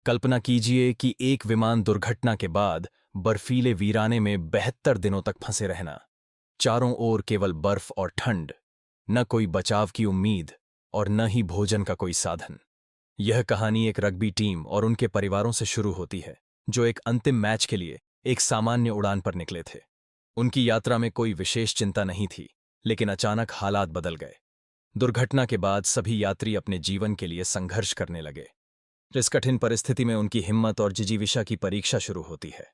कल्पना कीजिए कि एक विमान दुर्घटना के बाद बर्फीले वीराने में 72 दिनों तक फंसे रहना। चारों ओर केवल बर्फ और ठंड, न कोई बचाव की उम्मीद और न ही भोजन का कोई साधन। यह कहानी एक रग्बी टीम और उनके परिवारों से शुरू होती है, जो एक अंतिम मैच के लिए एक सामान्य उड़ान पर निकले थे। उनकी यात्रा में कोई विशेष चिंता नहीं थी, लेकिन अचानक हालात बदल गए। दुर्घटना के बाद सभी यात्री अपने जीवन के लिए संघर्ष करने लगे। इस कठिन परिस्थिति में उनकी हिम्मत और जिजीविषा की परीक्षा शुरू होती है।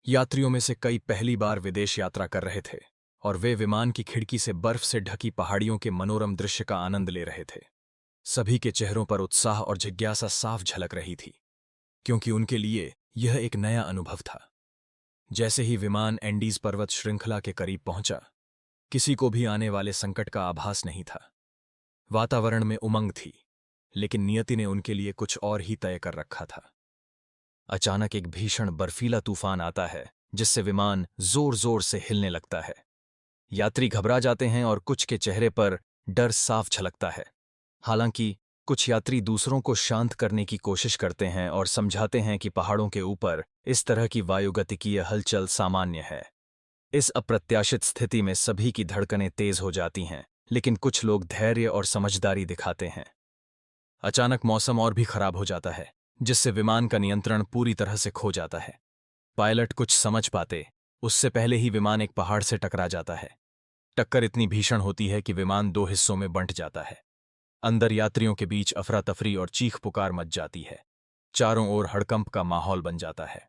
यात्रियों में से कई पहली बार विदेश यात्रा कर रहे थे और वे विमान की खिड़की से बर्फ से ढकी पहाड़ियों के मनोरम दृश्य का आनंद ले रहे थे। सभी के चेहरों पर उत्साह और जिज्ञासा साफ झलक रही थी, क्योंकि उनके लिए यह एक नया अनुभव था। जैसे ही विमान एंडीज पर्वत श्रृंखला के करीब पहुंचा, किसी को भी आने वाले संकट का आभास नहीं था। वातावरण में उमंग थी, लेकिन नियति ने उनके लिए कुछ और ही तय कर रखा था। अचानक एक भीषण बर्फीला तूफान आता है, जिससे विमान जोर जोर से हिलने लगता है। यात्री घबरा जाते हैं और कुछ के चेहरे पर डर साफ झलकता है। हालांकि कुछ यात्री दूसरों को शांत करने की कोशिश करते हैं और समझाते हैं कि पहाड़ों के ऊपर इस तरह की वायुगतिकीय हलचल सामान्य है। इस अप्रत्याशित स्थिति में सभी की धड़कनें तेज हो जाती हैं, लेकिन कुछ लोग धैर्य और समझदारी दिखाते हैं। अचानक मौसम और भी खराब हो जाता है, जिससे विमान का नियंत्रण पूरी तरह से खो जाता है। पायलट कुछ समझ पाते उससे पहले ही विमान एक पहाड़ से टकरा जाता है। टक्कर इतनी भीषण होती है कि विमान दो हिस्सों में बंट जाता है। अंदर यात्रियों के बीच अफरा तफरी और चीख पुकार मच जाती है। चारों ओर हड़कंप का माहौल बन जाता है।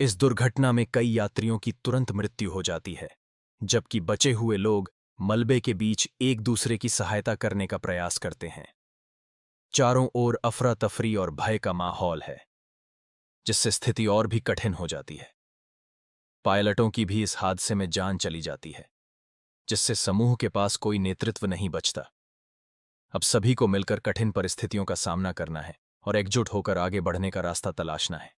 इस दुर्घटना में कई यात्रियों की तुरंत मृत्यु हो जाती है, जबकि बचे हुए लोग मलबे के बीच एक दूसरे की सहायता करने का प्रयास करते हैं। चारों ओर अफरा तफरी और भय का माहौल है, जिससे स्थिति और भी कठिन हो जाती है। पायलटों की भी इस हादसे में जान चली जाती है, जिससे समूह के पास कोई नेतृत्व नहीं बचता। अब सभी को मिलकर कठिन परिस्थितियों का सामना करना है और एकजुट होकर आगे बढ़ने का रास्ता तलाशना है।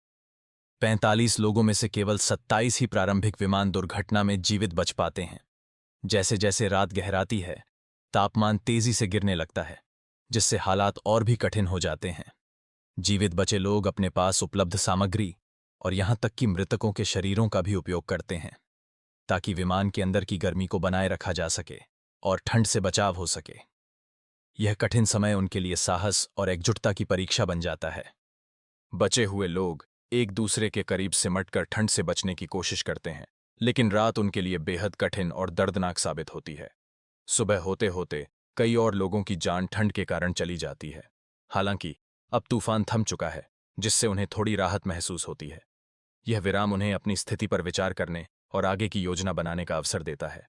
45 लोगों में से केवल 27 ही प्रारंभिक विमान दुर्घटना में जीवित बच पाते हैं। जैसे जैसे रात गहराती है, तापमान तेजी से गिरने लगता है, जिससे हालात और भी कठिन हो जाते हैं। जीवित बचे लोग अपने पास उपलब्ध सामग्री और यहां तक कि मृतकों के शरीरों का भी उपयोग करते हैं, ताकि विमान के अंदर की गर्मी को बनाए रखा जा सके और ठंड से बचाव हो सके। यह कठिन समय उनके लिए साहस और एकजुटता की परीक्षा बन जाता है। बचे हुए लोग एक दूसरे के करीब सिमटकर ठंड से बचने की कोशिश करते हैं, लेकिन रात उनके लिए बेहद कठिन और दर्दनाक साबित होती है। सुबह होते होते कई और लोगों की जान ठंड के कारण चली जाती है। हालांकि अब तूफान थम चुका है, जिससे उन्हें थोड़ी राहत महसूस होती है। यह विराम उन्हें अपनी स्थिति पर विचार करने और आगे की योजना बनाने का अवसर देता है।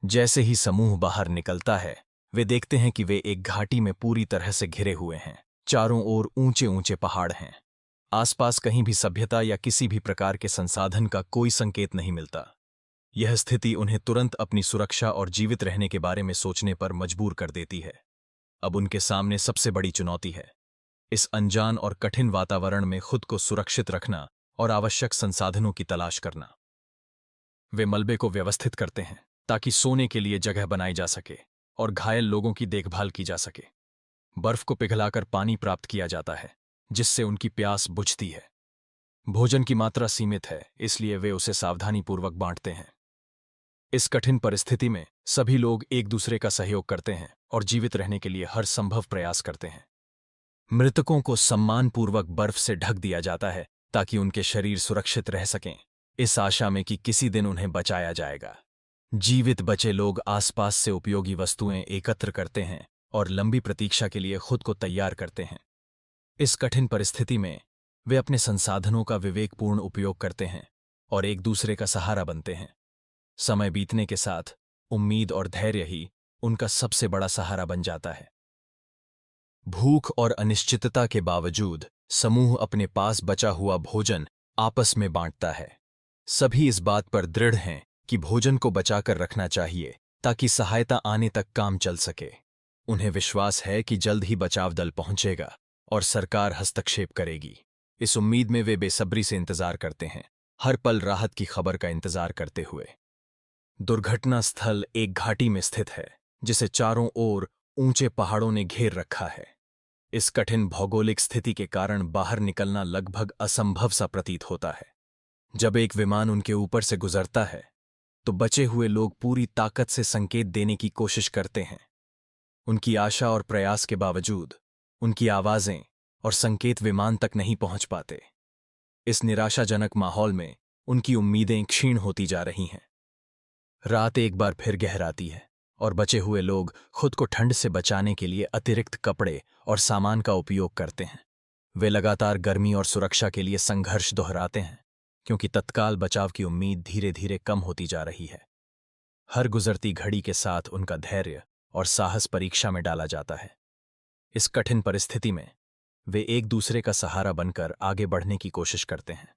जैसे ही समूह बाहर निकलता है, वे देखते हैं कि वे एक घाटी में पूरी तरह से घिरे हुए हैं। चारों ओर ऊंचे ऊंचे पहाड़ हैं। आसपास कहीं भी सभ्यता या किसी भी प्रकार के संसाधन का कोई संकेत नहीं मिलता। यह स्थिति उन्हें तुरंत अपनी सुरक्षा और जीवित रहने के बारे में सोचने पर मजबूर कर देती है। अब उनके सामने सबसे बड़ी चुनौती है इस अनजान और कठिन वातावरण में खुद को सुरक्षित रखना और आवश्यक संसाधनों की तलाश करना। वे मलबे को व्यवस्थित करते हैं ताकि सोने के लिए जगह बनाई जा सके और घायल लोगों की देखभाल की जा सके। बर्फ को पिघलाकर पानी प्राप्त किया जाता है, जिससे उनकी प्यास बुझती है। भोजन की मात्रा सीमित है, इसलिए वे उसे सावधानीपूर्वक बांटते हैं। इस कठिन परिस्थिति में सभी लोग एक दूसरे का सहयोग करते हैं और जीवित रहने के लिए हर संभव प्रयास करते हैं। मृतकों को सम्मानपूर्वक बर्फ से ढक दिया जाता है ताकि उनके शरीर सुरक्षित रह सकें, इस आशा में कि किसी दिन उन्हें बचाया जाएगा। जीवित बचे लोग आसपास से उपयोगी वस्तुएं एकत्र करते हैं और लंबी प्रतीक्षा के लिए खुद को तैयार करते हैं। इस कठिन परिस्थिति में वे अपने संसाधनों का विवेकपूर्ण उपयोग करते हैं और एक दूसरे का सहारा बनते हैं। समय बीतने के साथ उम्मीद और धैर्य ही उनका सबसे बड़ा सहारा बन जाता है। भूख और अनिश्चितता के बावजूद समूह अपने पास बचा हुआ भोजन आपस में बांटता है। सभी इस बात पर दृढ़ हैं कि भोजन को बचाकर रखना चाहिए ताकि सहायता आने तक काम चल सके। उन्हें विश्वास है कि जल्द ही बचाव दल पहुंचेगा और सरकार हस्तक्षेप करेगी। इस उम्मीद में वे बेसब्री से इंतजार करते हैं, हर पल राहत की खबर का इंतजार करते हुए। दुर्घटना स्थल एक घाटी में स्थित है, जिसे चारों ओर ऊंचे पहाड़ों ने घेर रखा है। इस कठिन भौगोलिक स्थिति के कारण बाहर निकलना लगभग असंभव सा प्रतीत होता है। जब एक विमान उनके ऊपर से गुजरता है तो बचे हुए लोग पूरी ताकत से संकेत देने की कोशिश करते हैं। उनकी आशा और प्रयास के बावजूद उनकी आवाजें और संकेत विमान तक नहीं पहुंच पाते। इस निराशाजनक माहौल में उनकी उम्मीदें क्षीण होती जा रही हैं। रात एक बार फिर गहराती है और बचे हुए लोग खुद को ठंड से बचाने के लिए अतिरिक्त कपड़े और सामान का उपयोग करते हैं। वे लगातार गर्मी और सुरक्षा के लिए संघर्ष दोहराते हैं, क्योंकि तत्काल बचाव की उम्मीद धीरे धीरे कम होती जा रही है। हर गुजरती घड़ी के साथ उनका धैर्य और साहस परीक्षा में डाला जाता है। इस कठिन परिस्थिति में वे एक दूसरे का सहारा बनकर आगे बढ़ने की कोशिश करते हैं।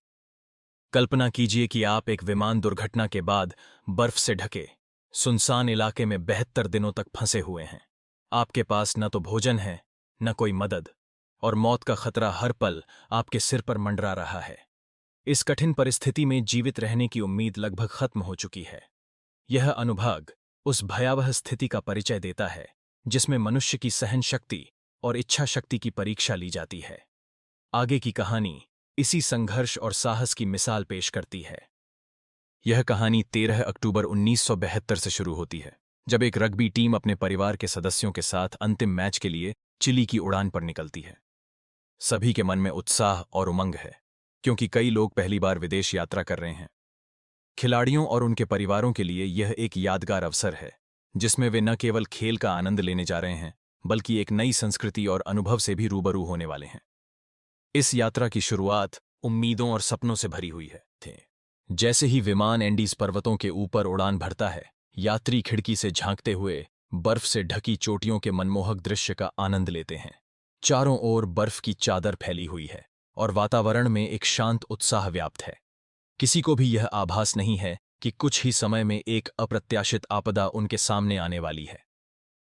कल्पना कीजिए कि आप एक विमान दुर्घटना के बाद बर्फ से ढके सुनसान इलाके में 72 दिनों तक फंसे हुए हैं। आपके पास न तो भोजन है, न कोई मदद, और मौत का खतरा हर पल आपके सिर पर मंडरा रहा है। इस कठिन परिस्थिति में जीवित रहने की उम्मीद लगभग खत्म हो चुकी है। यह अनुभव उस भयावह स्थिति का परिचय देता है जिसमें मनुष्य की सहन शक्ति और इच्छा शक्ति की परीक्षा ली जाती है। आगे की कहानी इसी संघर्ष और साहस की मिसाल पेश करती है। यह कहानी 13 अक्टूबर 1972 से शुरू होती है, जब एक रग्बी टीम अपने परिवार के सदस्यों के साथ अंतिम मैच के लिए चिली की उड़ान पर निकलती है। सभी के मन में उत्साह और उमंग है, क्योंकि कई लोग पहली बार विदेश यात्रा कर रहे हैं। खिलाड़ियों और उनके परिवारों के लिए यह एक यादगार अवसर है, जिसमें वे न केवल खेल का आनंद लेने जा रहे हैं, बल्कि एक नई संस्कृति और अनुभव से भी रूबरू होने वाले हैं। इस यात्रा की शुरुआत उम्मीदों और सपनों से भरी हुई है। जैसे ही विमान एंडीज पर्वतों के ऊपर उड़ान भरता है, यात्री खिड़की से झांकते हुए बर्फ से ढकी चोटियों के मनमोहक दृश्य का आनंद लेते हैं। चारों ओर बर्फ की चादर फैली हुई है और वातावरण में एक शांत उत्साह व्याप्त है। किसी को भी यह आभास नहीं है कि कुछ ही समय में एक अप्रत्याशित आपदा उनके सामने आने वाली है।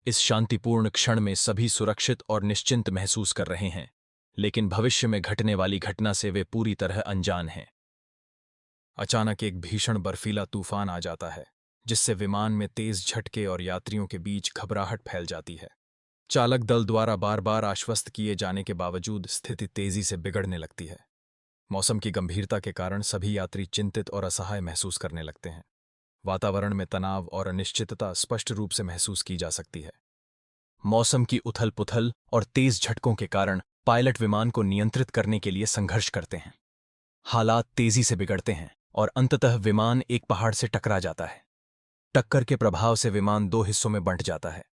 इस शांतिपूर्ण क्षण में सभी सुरक्षित और निश्चिंत महसूस कर रहे हैं, लेकिन भविष्य में घटने वाली घटना से वे पूरी तरह अनजान हैं। अचानक एक भीषण बर्फीला तूफान आ जाता है, जिससे विमान में तेज झटके और यात्रियों के बीच घबराहट फैल जाती है। चालक दल द्वारा बार बार आश्वस्त किए जाने के बावजूद स्थिति तेजी से बिगड़ने लगती है। मौसम की गंभीरता के कारण सभी यात्री चिंतित और असहाय महसूस करने लगते हैं। वातावरण में तनाव और अनिश्चितता स्पष्ट रूप से महसूस की जा सकती है। मौसम की उथल पुथल और तेज झटकों के कारण पायलट विमान को नियंत्रित करने के लिए संघर्ष करते हैं। हालात तेजी से बिगड़ते हैं और अंततः विमान एक पहाड़ से टकरा जाता है। टक्कर के प्रभाव से विमान दो हिस्सों में बंट जाता है,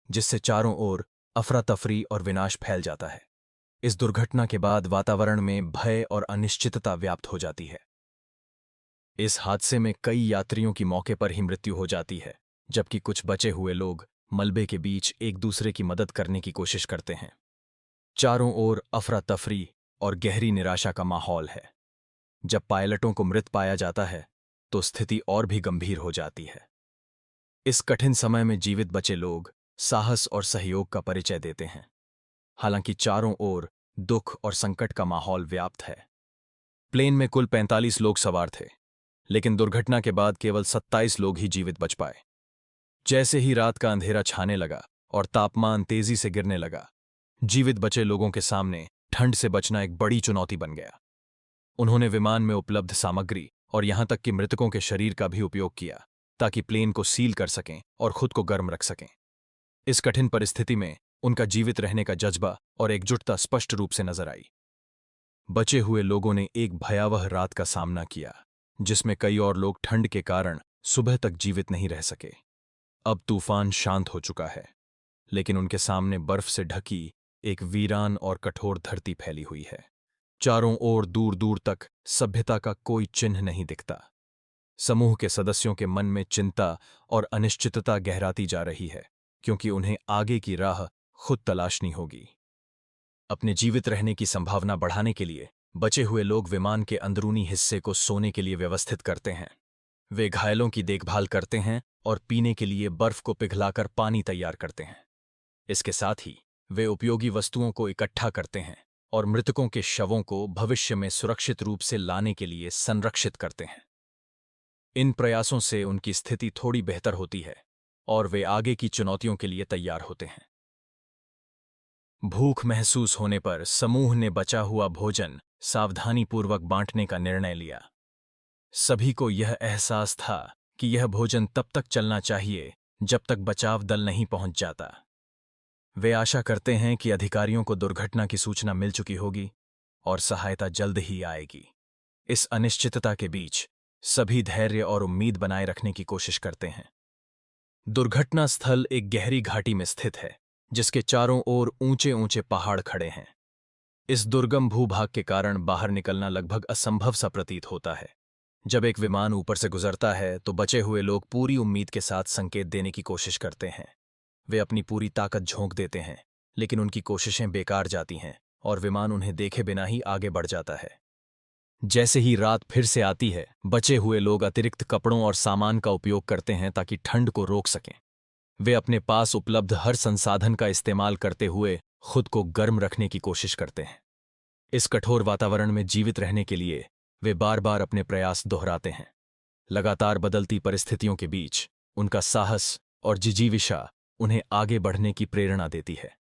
जिससे चारों ओर अफरा तफरी और विनाश फैल जाता है। इस दुर्घटना के बाद वातावरण में भय और अनिश्चितता व्याप्त हो जाती है। इस हादसे में कई यात्रियों की मौके पर ही मृत्यु हो जाती है, जबकि कुछ बचे हुए लोग मलबे के बीच एक दूसरे की मदद करने की कोशिश करते हैं। चारों ओर अफरा तफरी और गहरी निराशा का माहौल है। जब पायलटों को मृत पाया जाता है तो स्थिति और भी गंभीर हो जाती है। इस कठिन समय में जीवित बचे लोग साहस और सहयोग का परिचय देते हैं। हालांकि चारों ओर दुख और संकट का माहौल व्याप्त है। प्लेन में कुल 45 लोग सवार थे, लेकिन दुर्घटना के बाद केवल 27 लोग ही जीवित बच पाए। जैसे ही रात का अंधेरा छाने लगा और तापमान तेजी से गिरने लगा, जीवित बचे लोगों के सामने ठंड से बचना एक बड़ी चुनौती बन गया। उन्होंने विमान में उपलब्ध सामग्री और यहां तक कि मृतकों के शरीर का भी उपयोग किया, ताकि प्लेन को सील कर सकें और खुद को गर्म रख सकें। इस कठिन परिस्थिति में उनका जीवित रहने का जज्बा और एकजुटता स्पष्ट रूप से नजर आई। बचे हुए लोगों ने एक भयावह रात का सामना किया, जिसमें कई और लोग ठंड के कारण सुबह तक जीवित नहीं रह सके। अब तूफान शांत हो चुका है, लेकिन उनके सामने बर्फ से ढकी एक वीरान और कठोर धरती फैली हुई है। चारों ओर दूर दूर तक सभ्यता का कोई चिन्ह नहीं दिखता। समूह के सदस्यों के मन में चिंता और अनिश्चितता गहराती जा रही है, क्योंकि उन्हें आगे की राह खुद तलाशनी होगी। अपने जीवित रहने की संभावना बढ़ाने के लिए बचे हुए लोग विमान के अंदरूनी हिस्से को सोने के लिए व्यवस्थित करते हैं। वे घायलों की देखभाल करते हैं और पीने के लिए बर्फ को पिघलाकर पानी तैयार करते हैं। इसके साथ ही वे उपयोगी वस्तुओं को इकट्ठा करते हैं और मृतकों के शवों को भविष्य में सुरक्षित रूप से लाने के लिए संरक्षित करते हैं। इन प्रयासों से उनकी स्थिति थोड़ी बेहतर होती है और वे आगे की चुनौतियों के लिए तैयार होते हैं। भूख महसूस होने पर समूह ने बचा हुआ भोजन सावधानीपूर्वक बांटने का निर्णय लिया। सभी को यह एहसास था कि यह भोजन तब तक चलना चाहिए जब तक बचाव दल नहीं पहुंच जाता। वे आशा करते हैं कि अधिकारियों को दुर्घटना की सूचना मिल चुकी होगी और सहायता जल्द ही आएगी। इस अनिश्चितता के बीच सभी धैर्य और उम्मीद बनाए रखने की कोशिश करते हैं। दुर्घटना स्थल एक गहरी घाटी में स्थित है, जिसके चारों ओर ऊंचे ऊंचे पहाड़ खड़े हैं। इस दुर्गम भूभाग के कारण बाहर निकलना लगभग असंभव सा प्रतीत होता है। जब एक विमान ऊपर से गुजरता है तो बचे हुए लोग पूरी उम्मीद के साथ संकेत देने की कोशिश करते हैं। वे अपनी पूरी ताकत झोंक देते हैं, लेकिन उनकी कोशिशें बेकार जाती हैं और विमान उन्हें देखे बिना ही आगे बढ़ जाता है। जैसे ही रात फिर से आती है, बचे हुए लोग अतिरिक्त कपड़ों और सामान का उपयोग करते हैं ताकि ठंड को रोक सकें। वे अपने पास उपलब्ध हर संसाधन का इस्तेमाल करते हुए खुद को गर्म रखने की कोशिश करते हैं। इस कठोर वातावरण में जीवित रहने के लिए वे बार बार अपने प्रयास दोहराते हैं। लगातार बदलती परिस्थितियों के बीच उनका साहस और जिजीविषा उन्हें आगे बढ़ने की प्रेरणा देती है।